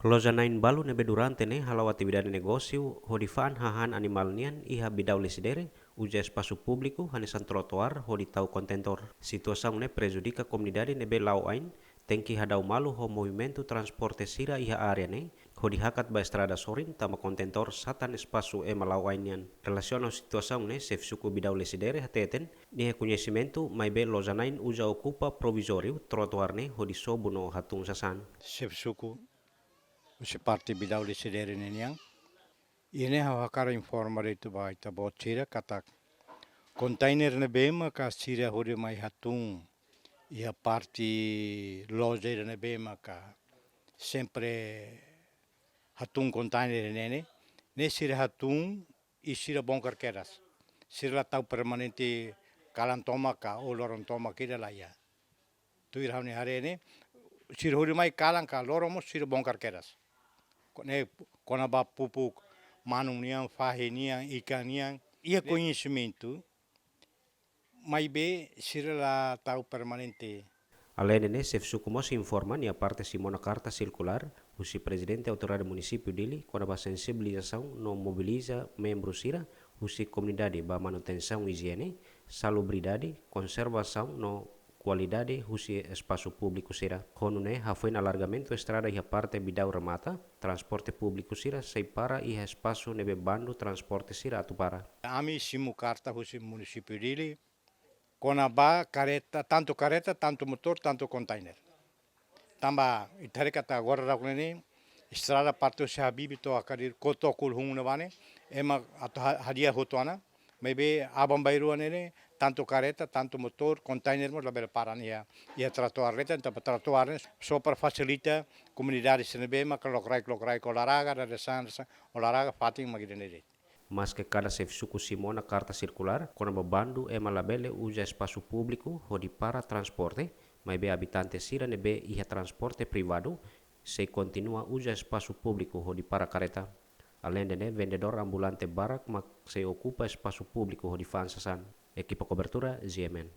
Lojanain balu nebe durante ne halawati bidane negócio hodifaan hahan animal nian iha bidau lesidere uja espaço público hanesan trotoar hoditau contentor. Situação ne prejudica comunidade nebe lau ain tenki hadau malu ho movimento transporte sira iha area ne hodihakat ba estrada sorin tama contentor satan espaço e malau ainian. Relaciona situação ne sef suku bidau lesidere hateten ni conhecimento mai be lojanain uja ocupa provisório trotoar ne hodisobu no hatung sasan. Chef suku se parte bidau de sedere neniang ine hawa kara informare itu ba ita botira katak container ne bema ka sira hore mai hatung ia parte loja ne bema ka sempre hatung container nene ne sira hatung e sira bongkar keras sira tau permanente kalantoma ka o lorontoma kira la ya tu irhaune hare ne sira hore mai kalang ka loromo sira bongkar keras ne kona ba pupuk manung niang fahe niang ikan niang ia conhecimento mai be sira la tau permanente. Além ne sef suku mos informa ni a parte simona carta circular usi presidente autoridade município dele quando ba sensibilização no mobiliza membros sira usi comunidade ba manutenção higiene salubridade conservação no qualidade usi espaço público sira honu ne hafuin alargamento estrada iha parte bidau remata transporte público sira sei para iha espaço nebe bandu transporte sira atu para Ami simu carta usi município dele kona ba careta tanto motor tanto container tamba itare kata agora rakunene estrada parte se habibi to akarir koto kul hungna bane ema ato hadia hotuana maybe abam bairuane ne tanto careta tanto motor container mo label parania ia tratoar leta tapa tratoar so para facilita comunidade senebema kalokrai kolaraga da desan olaraga fating magidene. mas que cada sef suku simona carta circular kona babandu e malabele uja espaço público hodi para transporte mas be habitante sira nebe iha transporte privado se continua uja espaço público hodi para careta além de ne vendedor ambulante barak mak se ocupa espaço público hodi fansasan equipa cobertura GMN.